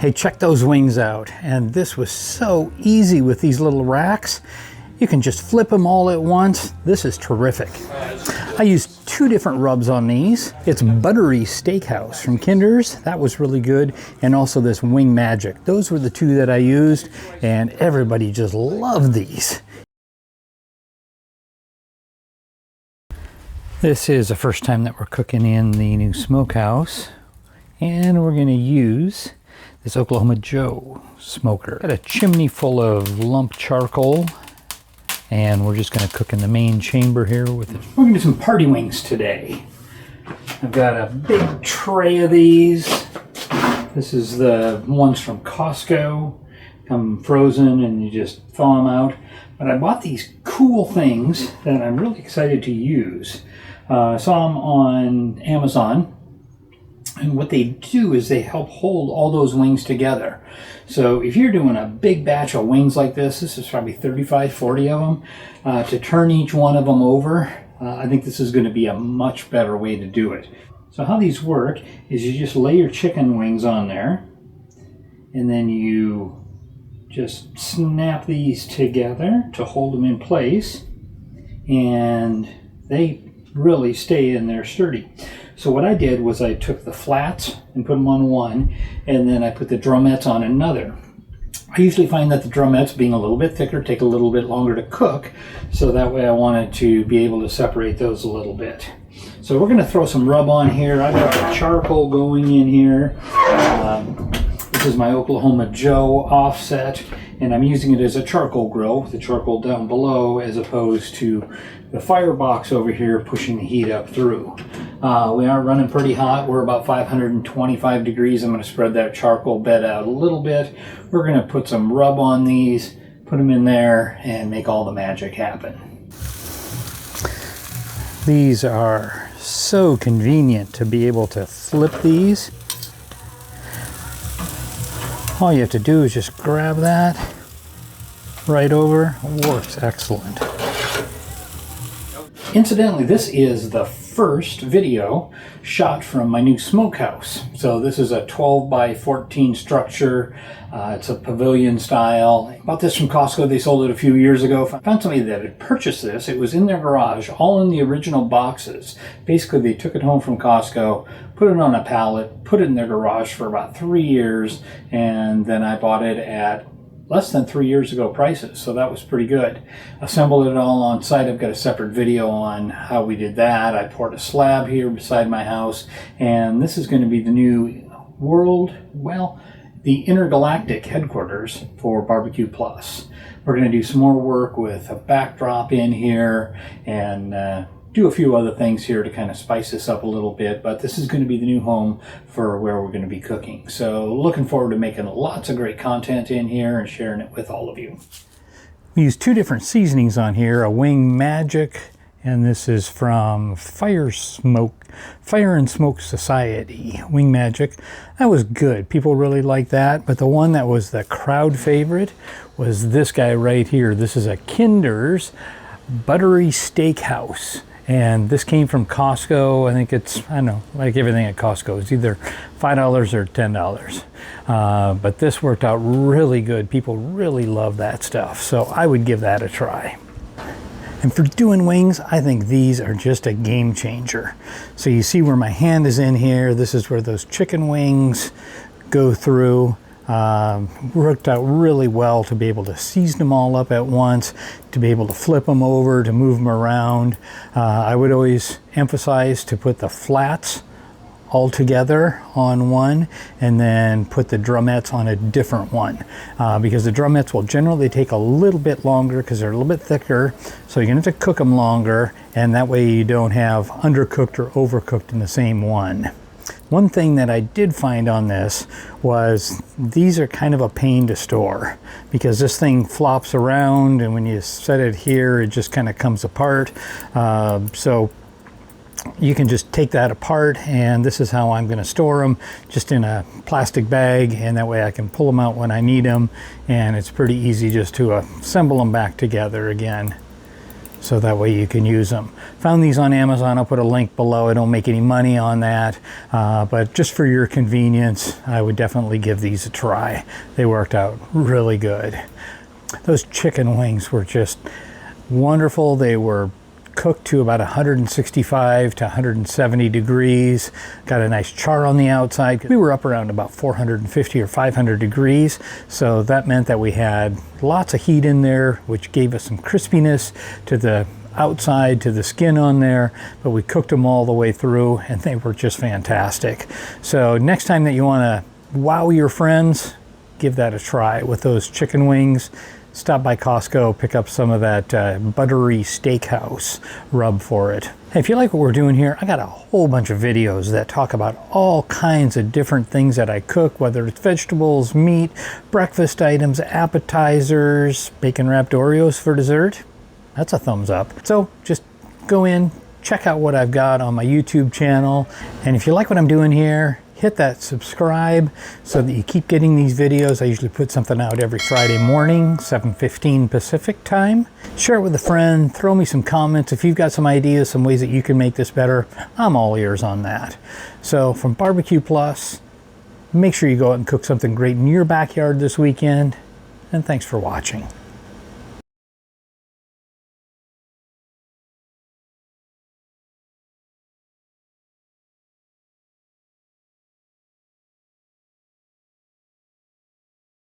Hey, check those wings out. And this was so easy with these little racks. You can just flip them all at once. This is terrific. I used 2 different rubs on these. It's Buttery Steakhouse from Kinder's. That was really good. And also this Wing Magic. Those were the 2 that I used, and everybody just loved these. This is the first time that we're cooking in the new smokehouse, and we're going to use this Oklahoma Joe smoker. Got a chimney full of lump charcoal, and we're just going to cook in the main chamber here with it. We're going to do some party wings today. I've got a big tray of these. This is the ones from Costco. Come frozen and you just thaw them out. But I bought these cool things that I'm really excited to use. I saw them on Amazon. And what they do is they help hold all those wings together. So if you're doing a big batch of wings like this is probably 35, 40 of them, to turn each one of them over, I think this is going to be a much better way to do it. So how these work is you just lay your chicken wings on there, and then you just snap these together to hold them in place, and they really stay in there sturdy. So what I did was I took the flats and put them on one, and then I put the drumettes on another. I usually find that the drumettes, being a little bit thicker, take a little bit longer to cook, so that way I wanted to be able to separate those a little bit. So we're going to throw some rub on here. I've got the charcoal going in here. This is my Oklahoma Joe offset, and I'm using it as a charcoal grill with the charcoal down below as opposed to the firebox over here pushing the heat up through. We are running pretty hot. We're about 525 degrees. I'm going to spread that charcoal bed out a little bit. We're going to put some rub on these, put them in there, and make all the magic happen. These are so convenient to be able to flip these. All you have to do is just grab that right over. It works excellent. Incidentally, this is the first video shot from my new smokehouse. So this is a 12 by 14 structure. It's a pavilion style. I bought this from Costco. They sold it a few years ago. I found somebody that had purchased this. It was in their garage, all in the original boxes. Basically, they took it home from Costco, put it on a pallet, put it in their garage for about 3 years, and then I bought it at less than 3 years ago prices, so that was pretty good. Assembled it all on site. I've got a separate video on how we did that. I poured a slab here beside my house, and this is going to be the new the intergalactic headquarters for Barbecue Plus. We're going to do some more work with a backdrop in here and do a few other things here to kind of spice this up a little bit, but this is going to be the new home for where we're going to be cooking. So looking forward to making lots of great content in here and sharing it with all of you. We use 2 different seasonings on here, a Wing Magic, and this is from Fire and Smoke Society, Wing Magic. That was good. People really liked that, but the one that was the crowd favorite was this guy right here. This is a Kinder's Buttery Steakhouse. And this came from Costco. I think it's, I don't know, like everything at Costco, it's either $5 or $10. But this worked out really good. People really love that stuff. So I would give that a try. And for doing wings, I think these are just a game changer. So you see where my hand is in here. This is where those chicken wings go through. Worked out really well to be able to season them all up at once, to be able to flip them over, to move them around. I would always emphasize to put the flats all together on one and then put the drumettes on a different one, because the drumettes will generally take a little bit longer because they're a little bit thicker, so you're going to have to cook them longer, and that way you don't have undercooked or overcooked in the same one. One thing that I did find on this was these are kind of a pain to store because this thing flops around, and when you set it here it just kind of comes apart. So you can just take that apart, and this is how I'm going to store them, just in a plastic bag, and that way I can pull them out when I need them, and it's pretty easy just to assemble them back together again. so that way you can use them. Found these on Amazon. I'll put a link below. I don't make any money on that, but just for your convenience, I would definitely give these a try. They worked out really good. Those chicken wings were just wonderful. They were cooked to about 165 to 170 degrees. Got a nice char on the outside. We were up around about 450 or 500 degrees, so that meant that we had lots of heat in there, which gave us some crispiness to the outside, to the skin on there, but we cooked them all the way through and they were just fantastic. So next time that you want to wow your friends, give that a try with those chicken wings. Stop by Costco, pick up some of that Buttery Steakhouse rub for it. Hey, if you like what we're doing here, I got a whole bunch of videos that talk about all kinds of different things that I cook, whether it's vegetables, meat, breakfast items, appetizers, bacon wrapped Oreos for dessert. That's a thumbs up. So just go in, check out what I've got on my YouTube channel. And if you like what I'm doing here, hit that subscribe so that you keep getting these videos. I usually put something out every Friday morning, 7:15 Pacific time. Share it with a friend, throw me some comments. If you've got some ideas, some ways that you can make this better, I'm all ears on that. So from Barbecue Plus, make sure you go out and cook something great in your backyard this weekend, and thanks for watching.